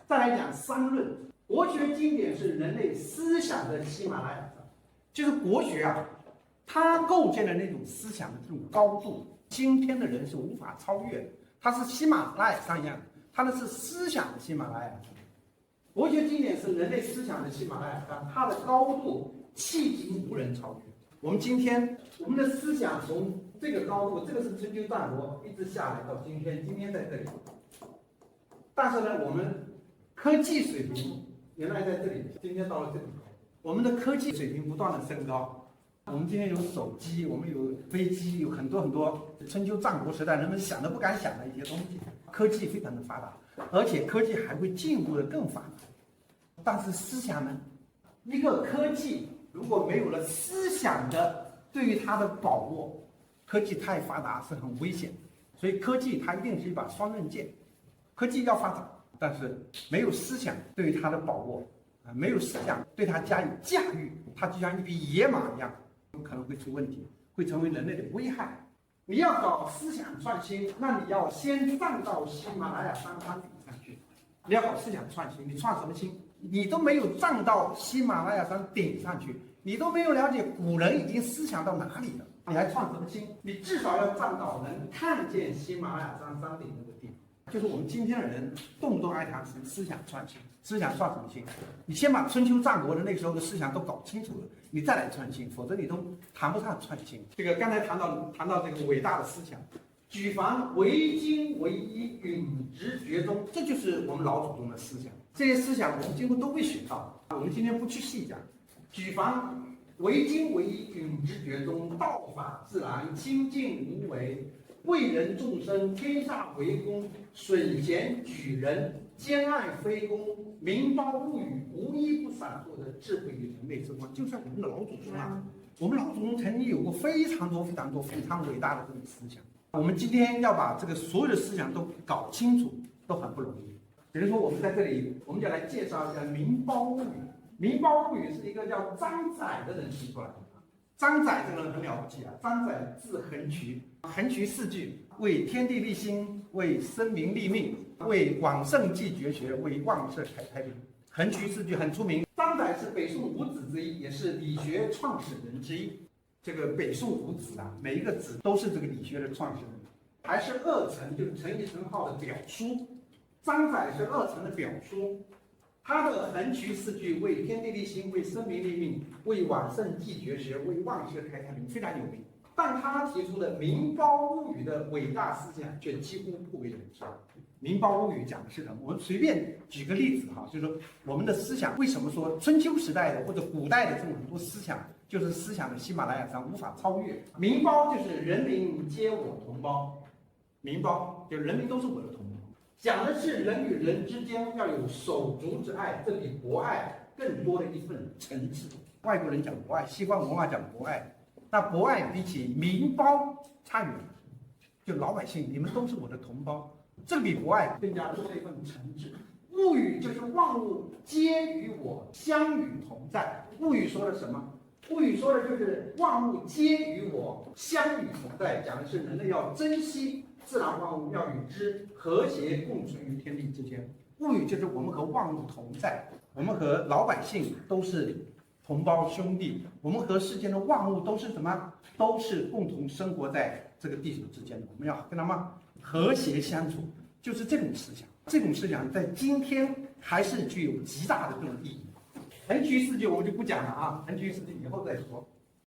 再来讲三论，国学经典是人类思想的喜马拉雅山，就是国学啊，它构建了那种思想的这种高度，今天的人是无法超越的，它是喜马拉雅山一样，它那是思想的喜马拉雅山。国学经典是人类思想的喜马拉雅山，它的高度迄今无人超越。我们今天我们的思想从这个高度，这个是春秋战国一直下来到今天，今天在这里。但是呢，我们科技水平原来在这里，今天到了这里，我们的科技水平不断的升高。我们今天有手机，我们有飞机，有很多很多春秋战国时代人们想都不敢想的一些东西，科技非常的发达，而且科技还会进步的更发达。但是思想呢，一个科技如果没有了思想的对于它的把握，科技太发达是很危险的。所以科技它一定是一把双刃剑，科技要发达，但是没有思想对于它的把握啊，没有思想对它加以驾驭，它就像一匹野马一样，可能会出问题，会成为人类的危害。你要搞思想创新，那你要先站到喜马拉雅山顶上去。你要搞思想创新，你创什么新？你都没有站到喜马拉雅山顶上去，你都没有了解古人已经思想到哪里了，你还创什么新？你至少要站到能看见喜马拉雅山山顶那个地方。就是我们今天的人动不动爱谈思想创新，思想创什么新？你先把春秋战国的那个时候的思想都搞清楚了，你再来创新，否则你都谈不上创新。这个刚才谈到这个伟大的思想，举凡唯精唯一，允直绝中，这就是我们老祖宗的思想。这些思想我们今后都会学到，我们今天不去细讲。举凡唯精唯一，允直绝中，道法自然，清净无为，为人众生，天下为公，损贤举人，兼爱非攻，明褒物语，无一不闪烁的智慧与人类之光，就像我们的老祖宗啊。我们老祖宗曾经有过非常多非常伟大的这种思想。我们今天要把这个所有的思想都搞清楚，都很不容易。比如说，我们在这里，我们就来介绍一下《明褒物语》。《明褒物语》是一个叫张载的人提出来的。张载这个人很了不起啊！张载字横渠，横渠四句：为天地立心，为生民立命，为往圣继绝学，为万世开太平。横渠四句很出名。张载是北宋五子之一，也是理学创始人之一。这个北宋五子啊，每一个子都是这个理学的创始人，还是二程，就是程颐程颢的表叔。张载是二程的表叔，他的横渠四句为天地立心，为生民立命，为往圣继绝学，为万世开太平，非常有名。但他提出的《明褒物语》的伟大思想却几乎不为人知。《明褒物语》讲的是什么？我们随便举个例子哈，就是说我们的思想为什么说春秋时代的或者古代的这种很多思想，就是思想的喜马拉雅山无法超越。明褒就是人民皆我同胞，明褒就人民都是我的同胞。讲的是人与人之间要有手足之爱，这比博爱更多的一份诚挚。外国人讲博爱，西方文化讲博爱，那博爱比起明褒差远了。就老百姓，你们都是我的同胞，这比博爱更加多了一份诚挚。物语就是万物皆与我相与同在。物语说的什么？物语说的就是万物皆与我相与同在，讲的是人类要珍惜自然万物，要与之和谐共存于天地之间。物语就是我们和万物同在，我们和老百姓都是同胞兄弟，我们和世间的万物都是什么？都是共同生活在这个地球之间的，我们要跟他们和谐相处，就是这种思想。这种思想在今天还是具有极大的这种意义。横渠四句我们就不讲了啊，横渠四句以后再说。